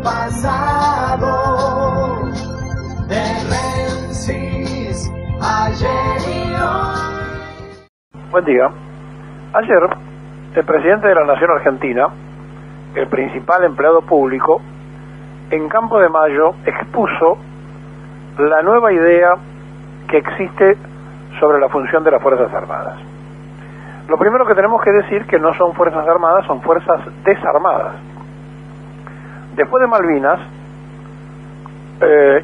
pasado, de Menzies, ayer y hoy. Buen día. Ayer, el presidente de la Nación Argentina, el principal empleado público, en Campo de Mayo expuso la nueva idea que existe sobre la función de las Fuerzas Armadas. Lo primero que tenemos que decir que no son Fuerzas Armadas, son Fuerzas Desarmadas. Después de Malvinas,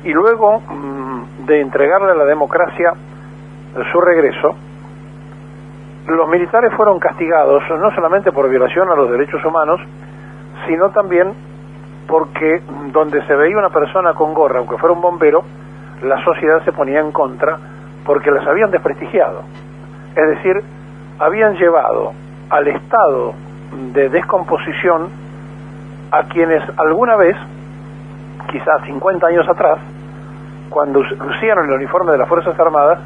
y luego de entregarle a la democracia su regreso, los militares fueron castigados no solamente por violación a los derechos humanos, sino también porque donde se veía una persona con gorra, aunque fuera un bombero, la sociedad se ponía en contra porque las habían desprestigiado. Es decir, habían llevado al estado de descomposición a quienes alguna vez, quizás 50 años atrás, cuando lucían el uniforme de las Fuerzas Armadas,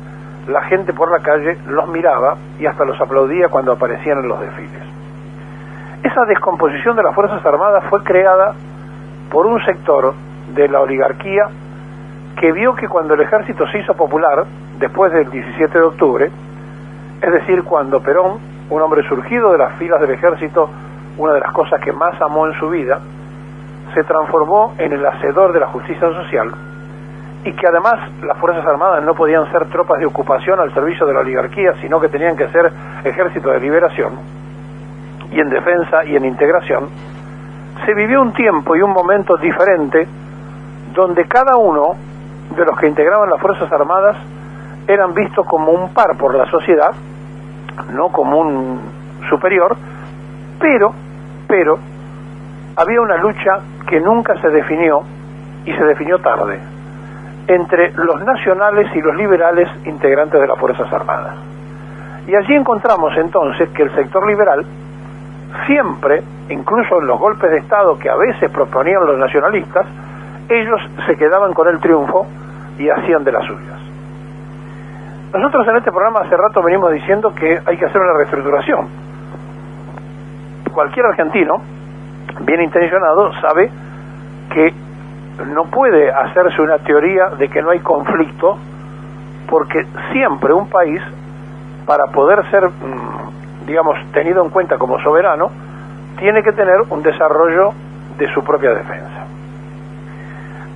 la gente por la calle los miraba y hasta los aplaudía cuando aparecían en los desfiles. Esa descomposición de las Fuerzas Armadas fue creada por un sector de la oligarquía que vio que cuando el ejército se hizo popular, después del 17 de octubre, es decir, cuando Perón, un hombre surgido de las filas del ejército, una de las cosas que más amó en su vida, se transformó en el hacedor de la justicia social, y que además las Fuerzas Armadas no podían ser tropas de ocupación al servicio de la oligarquía, sino que tenían que ser ejército de liberación, y en defensa y en integración, se vivió un tiempo y un momento diferente, donde cada uno de los que integraban las Fuerzas Armadas eran vistos como un par por la sociedad, no como un superior, pero había una lucha que nunca se definió, y se definió tarde, entre los nacionales y los liberales integrantes de las Fuerzas Armadas. Y allí encontramos entonces que el sector liberal siempre, incluso en los golpes de Estado que a veces proponían los nacionalistas, ellos se quedaban con el triunfo y hacían de las suyas. Nosotros en este programa hace rato venimos diciendo que hay que hacer una reestructuración. Cualquier argentino bien intencionado sabe que no puede hacerse una teoría de que no hay conflicto, porque siempre un país, para poder ser, digamos, tenido en cuenta como soberano, tiene que tener un desarrollo de su propia defensa.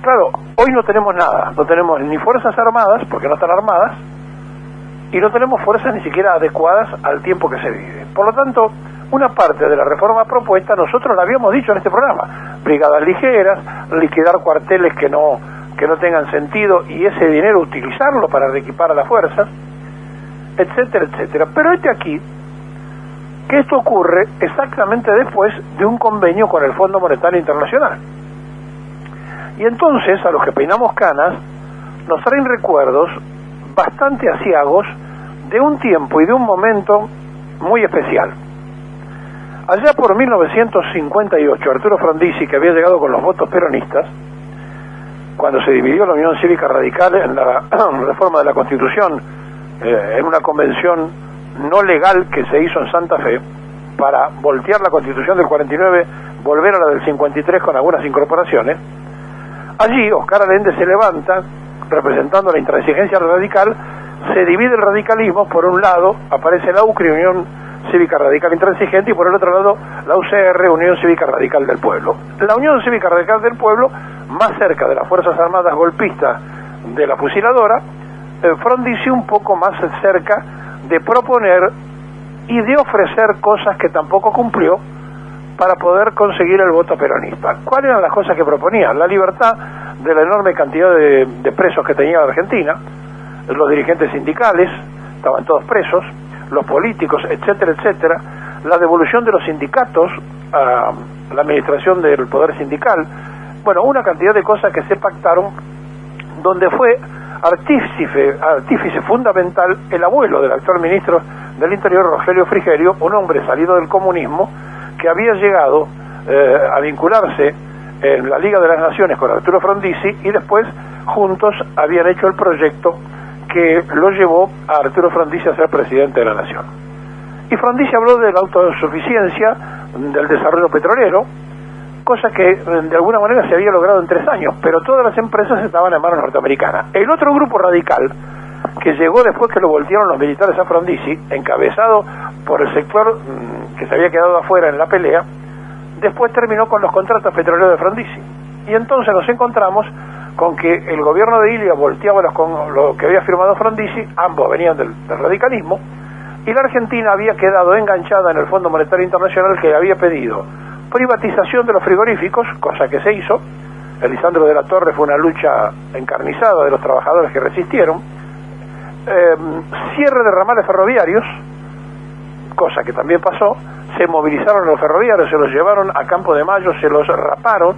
Claro, hoy no tenemos nada, no tenemos ni Fuerzas Armadas, porque no están armadas, y no tenemos fuerzas ni siquiera adecuadas al tiempo que se vive. Por lo tanto, una parte de la reforma propuesta, nosotros la habíamos dicho en este programa: brigadas ligeras, liquidar cuarteles que no tengan sentido, y ese dinero utilizarlo para reequipar a las fuerzas, etcétera, etcétera. Pero aquí, que esto ocurre exactamente después de un convenio con el Fondo Monetario Internacional. Y entonces, a los que peinamos canas, nos traen recuerdos bastante aciagos de un tiempo y de un momento muy especial. Allá por 1958, Arturo Frondizi, que había llegado con los votos peronistas, cuando se dividió la Unión Cívica Radical en la reforma de la Constitución, en una convención no legal que se hizo en Santa Fe, para voltear la Constitución del 49, volver a la del 53 con algunas incorporaciones, allí Oscar Allende se levanta, representando la intransigencia radical, se divide el radicalismo. Por un lado aparece la UCRI, Unión Cívica Radical Intransigente, y por el otro lado la UCR, Unión Cívica Radical del Pueblo. La Unión Cívica Radical del Pueblo, más cerca de las Fuerzas Armadas golpistas de la fusiladora, Frondizi un poco más cerca de proponer y de ofrecer cosas que tampoco cumplió para poder conseguir el voto peronista. ¿Cuáles eran las cosas que proponía? La libertad de la enorme cantidad de presos que tenía la Argentina, los dirigentes sindicales, estaban todos presos, los políticos, etcétera, etcétera, la devolución de los sindicatos a la administración del poder sindical, bueno, una cantidad de cosas que se pactaron, donde fue artífice fundamental el abuelo del actual ministro del Interior, Rogelio Frigerio, un hombre salido del comunismo, que había llegado a vincularse en la Liga de las Naciones con Arturo Frondizi, y después juntos habían hecho el proyecto que lo llevó a Arturo Frondizi a ser presidente de la Nación. Y Frondizi habló de la autosuficiencia, del desarrollo petrolero, cosa que de alguna manera se había logrado en 3 años, pero todas las empresas estaban en manos norteamericanas. El otro grupo radical, que llegó después que lo voltearon los militares a Frondizi, encabezado por el sector que se había quedado afuera en la pelea, después terminó con los contratos petroleros de Frondizi. Y entonces nos encontramos con que el gobierno de Ilia volteaba lo que había firmado Frondizi, ambos venían del radicalismo, y la Argentina había quedado enganchada en el Fondo Monetario Internacional, que había pedido privatización de los frigoríficos, cosa que se hizo. Elisandro de la Torre fue una lucha encarnizada de los trabajadores que resistieron. Cierre de ramales ferroviarios, cosa que también pasó. Se movilizaron los ferroviarios, se los llevaron a Campo de Mayo, se los raparon,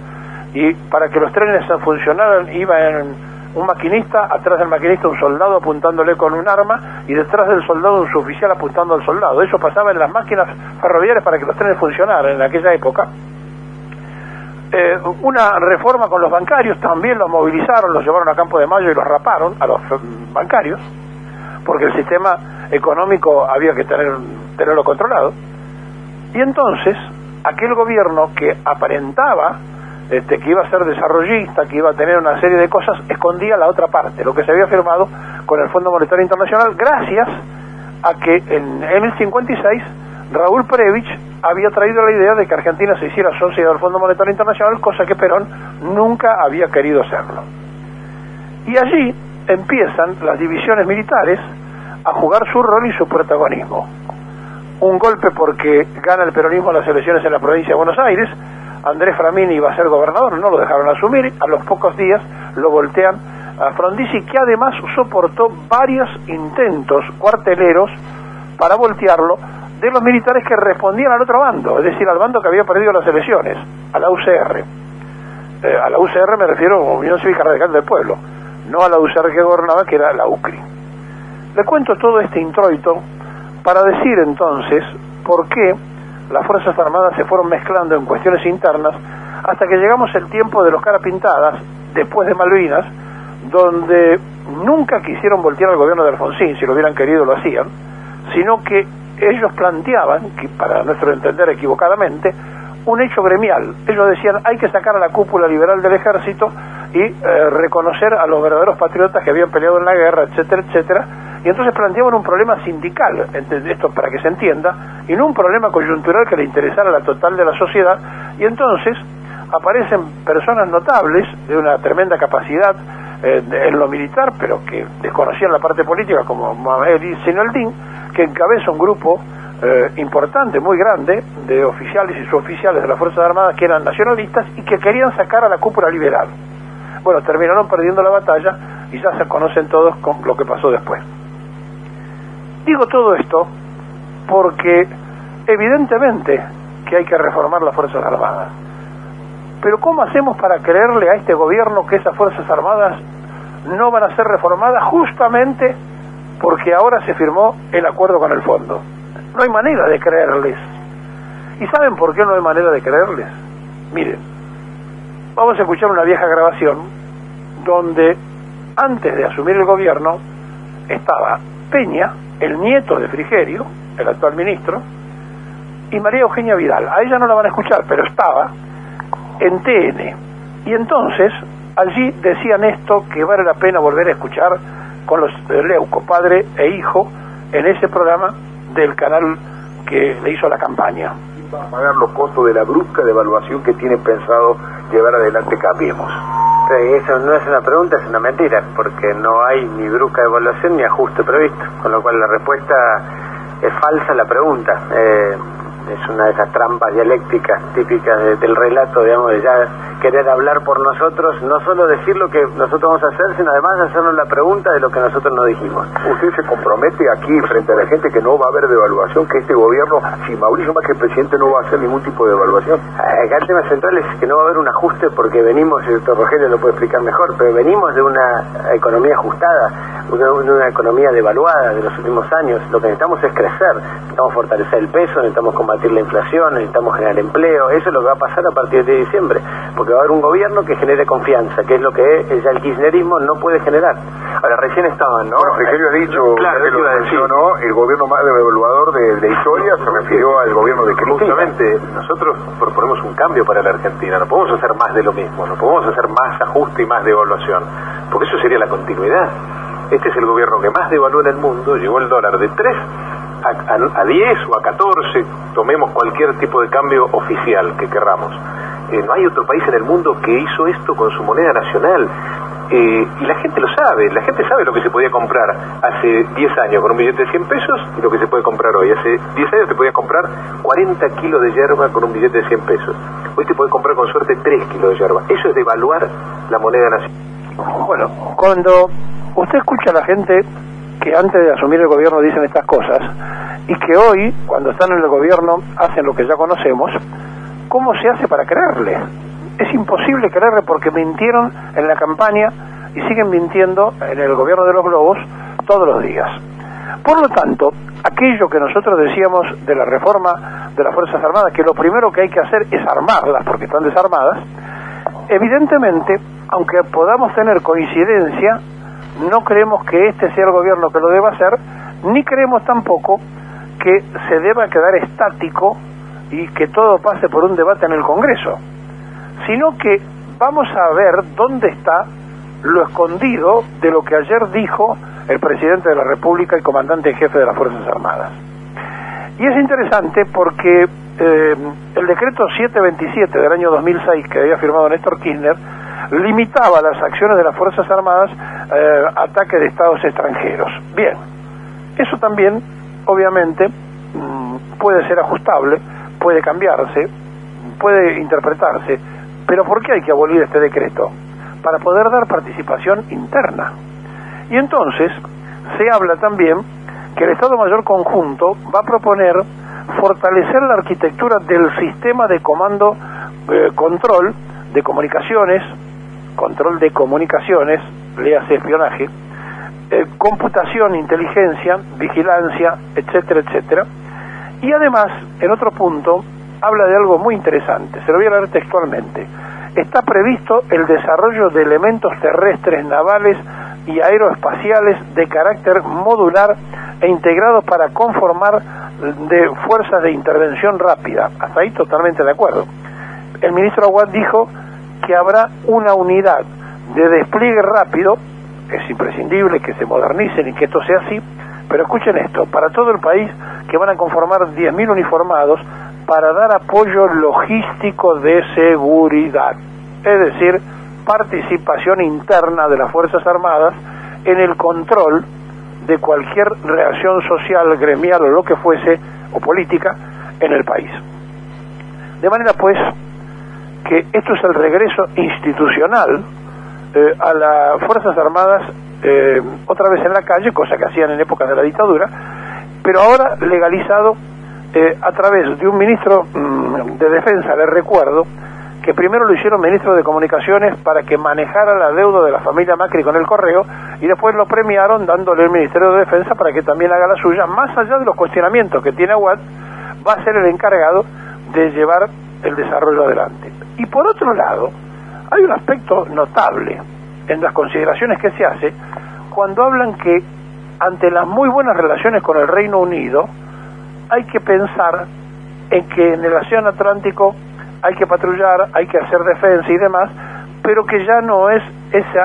y para que los trenes funcionaran iba en un maquinista, atrás del maquinista un soldado apuntándole con un arma, y detrás del soldado un suboficial apuntando al soldado. Eso pasaba en las máquinas ferroviarias para que los trenes funcionaran en aquella época. Una reforma con los bancarios, también los movilizaron, los llevaron a Campo de Mayo y los raparon a los bancarios, porque el sistema económico había que tenerlo controlado. Y entonces aquel gobierno que aparentaba que iba a ser desarrollista, que iba a tener una serie de cosas, escondía la otra parte, lo que se había firmado con el Fondo Monetario Internacional, gracias a que en el 56 Raúl Prebisch había traído la idea de que Argentina se hiciera socia del Fondo Monetario Internacional, cosa que Perón nunca había querido hacerlo. Y allí empiezan las divisiones militares a jugar su rol y su protagonismo. Un golpe porque gana el peronismo las elecciones en la provincia de Buenos Aires. Andrés Framini iba a ser gobernador, no lo dejaron asumir. A los pocos días lo voltean a Frondizi, que además soportó varios intentos cuarteleros para voltearlo de los militares que respondían al otro bando, es decir, al bando que había perdido las elecciones, a la UCR. A la UCR me refiero a Unión Cívica Radical del Pueblo, no a la UCR que gobernaba, que era la UCRI. Le cuento todo este introito para decir entonces por qué las Fuerzas Armadas se fueron mezclando en cuestiones internas hasta que llegamos al tiempo de los cara pintadas, después de Malvinas, donde nunca quisieron voltear al gobierno de Alfonsín, si lo hubieran querido lo hacían, sino que ellos planteaban, que para nuestro entender equivocadamente, un hecho gremial. Ellos decían, hay que sacar a la cúpula liberal del ejército y reconocer a los verdaderos patriotas que habían peleado en la guerra, etcétera, etcétera. Y entonces planteaban un problema sindical, esto para que se entienda, y no un problema coyuntural que le interesara a la total de la sociedad. Y entonces aparecen personas notables de una tremenda capacidad en lo militar, pero que desconocían la parte política, como Mohamed Sinaldín, que encabeza un grupo importante, muy grande, de oficiales y suboficiales de las Fuerzas Armadas que eran nacionalistas y que querían sacar a la cúpula liberal. Bueno, terminaron perdiendo la batalla y ya se conocen todos con lo que pasó después. Digo todo esto porque evidentemente que hay que reformar las Fuerzas Armadas. Pero ¿cómo hacemos para creerle a este gobierno que esas Fuerzas Armadas no van a ser reformadas justamente porque ahora se firmó el acuerdo con el fondo? No hay manera de creerles. ¿Y saben por qué no hay manera de creerles? Miren, vamos a escuchar una vieja grabación donde antes de asumir el gobierno estaba Peña, el nieto de Frigerio, el actual ministro, y María Eugenia Vidal. A ella no la van a escuchar, pero estaba en TN. Y entonces allí decían esto que vale la pena volver a escuchar con los Leuco, padre e hijo, en ese programa del canal que le hizo la campaña. Va a pagar los costos de la brusca devaluación que tiene pensado llevar adelante Cambiemos. Eso no es una pregunta, es una mentira, porque no hay ni brusca devaluación ni ajuste previsto, con lo cual la respuesta es falsa la pregunta. Es una de esas trampas dialécticas típicas del relato, digamos, de ya querer hablar por nosotros, no solo decir lo que nosotros vamos a hacer, sino además hacernos la pregunta de lo que nosotros no dijimos. Usted se compromete aquí frente a la gente que no va a haber devaluación, que este gobierno, si Mauricio más que el presidente, no va a hacer ningún tipo de devaluación. Acá el tema central es que no va a haber un ajuste porque venimos, y el doctor Rogelio lo puede explicar mejor, pero venimos de una economía ajustada. una economía devaluada de los últimos años. Lo que necesitamos es crecer, necesitamos fortalecer el peso, necesitamos combatir la inflación, necesitamos generar empleo. Eso es lo que va a pasar a partir de diciembre, porque va a haber un gobierno que genere confianza, que es lo que ya el kirchnerismo no puede generar. Ahora, recién estaban, ¿no? Bueno, Frigerio ha dicho, claro, que lo mencionó, el gobierno más devaluador de historia, se refirió al gobierno de Cristina. Justamente, nosotros proponemos un cambio para la Argentina, no podemos hacer más de lo mismo, no podemos hacer más ajuste y más devaluación, porque eso sería la continuidad. Este es el gobierno que más devalúa en el mundo, llegó el dólar de 3 a 10 o a 14, tomemos cualquier tipo de cambio oficial que querramos. No hay otro país en el mundo que hizo esto con su moneda nacional. Y la gente lo sabe, la gente sabe lo que se podía comprar hace 10 años con un billete de 100 pesos y lo que se puede comprar hoy. Hace 10 años te podías comprar 40 kilos de yerba con un billete de 100 pesos. Hoy te puedes comprar con suerte 3 kilos de yerba. Eso es devaluar la moneda nacional. Bueno, cuando usted escucha a la gente que antes de asumir el gobierno dicen estas cosas y que hoy, cuando están en el gobierno, hacen lo que ya conocemos, ¿cómo se hace para creerle? Es imposible creerle porque mintieron en la campaña y siguen mintiendo en el gobierno de los globos todos los días. Por lo tanto, aquello que nosotros decíamos de la reforma de las Fuerzas Armadas, que lo primero que hay que hacer es armarlas porque están desarmadas, evidentemente, aunque podamos tener coincidencia, no creemos que este sea el gobierno que lo deba hacer, ni creemos tampoco que se deba quedar estático y que todo pase por un debate en el Congreso, sino que vamos a ver dónde está lo escondido de lo que ayer dijo el presidente de la República y comandante en jefe de las Fuerzas Armadas. Y es interesante porque el decreto 727 del año 2006 que había firmado Néstor Kirchner limitaba las acciones de las Fuerzas Armadas a ataque de estados extranjeros. Bien, eso también obviamente puede ser ajustable, puede cambiarse, puede interpretarse, pero ¿por qué hay que abolir este decreto? Para poder dar participación interna. Y entonces se habla también que el Estado Mayor Conjunto va a proponer fortalecer la arquitectura del sistema de comando, control de comunicaciones, léase espionaje, computación, inteligencia, vigilancia, etcétera, etcétera. Y además, en otro punto, habla de algo muy interesante, se lo voy a leer textualmente. Está previsto el desarrollo de elementos terrestres, navales y aeroespaciales de carácter modular e integrados para conformar de fuerzas de intervención rápida. Hasta ahí totalmente de acuerdo. El ministro Aguad dijo que habrá una unidad de despliegue rápido, es imprescindible que se modernicen y que esto sea así, pero escuchen esto, para todo el país, que van a conformar 10.000 uniformados para dar apoyo logístico de seguridad, es decir, participación interna de las Fuerzas Armadas en el control de cualquier reacción social, gremial o lo que fuese, o política, en el país. De manera pues que esto es el regreso institucional a las Fuerzas Armadas otra vez en la calle, cosa que hacían en épocas de la dictadura, pero ahora legalizado a través de un ministro de Defensa, les recuerdo, que primero lo hicieron ministro de Comunicaciones para que manejara la deuda de la familia Macri con el correo, y después lo premiaron dándole el Ministerio de Defensa para que también haga la suya. Más allá de los cuestionamientos que tiene Aguad, va a ser el encargado de llevar el desarrollo adelante. Y por otro lado, hay un aspecto notable en las consideraciones que se hace cuando hablan que ante las muy buenas relaciones con el Reino Unido hay que pensar en que en el Océano Atlántico hay que patrullar, hay que hacer defensa y demás, pero que ya no es ese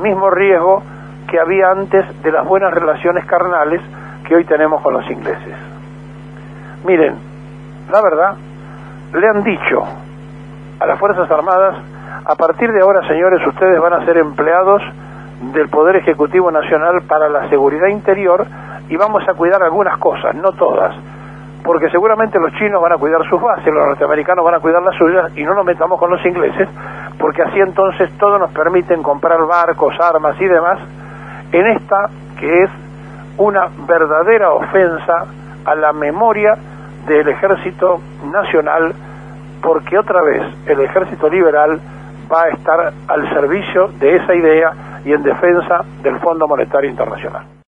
mismo riesgo que había antes de las buenas relaciones carnales que hoy tenemos con los ingleses. Miren, la verdad, le han dicho a las Fuerzas Armadas: a partir de ahora, señores, ustedes van a ser empleados del Poder Ejecutivo Nacional para la seguridad interior y vamos a cuidar algunas cosas, no todas, porque seguramente los chinos van a cuidar sus bases, los norteamericanos van a cuidar las suyas, y no nos metamos con los ingleses, porque así entonces todos nos permiten comprar barcos, armas y demás, en esta que es una verdadera ofensa a la memoria del Ejército Nacional, porque otra vez el Ejército Liberal va a estar al servicio de esa idea y en defensa del Fondo Monetario Internacional.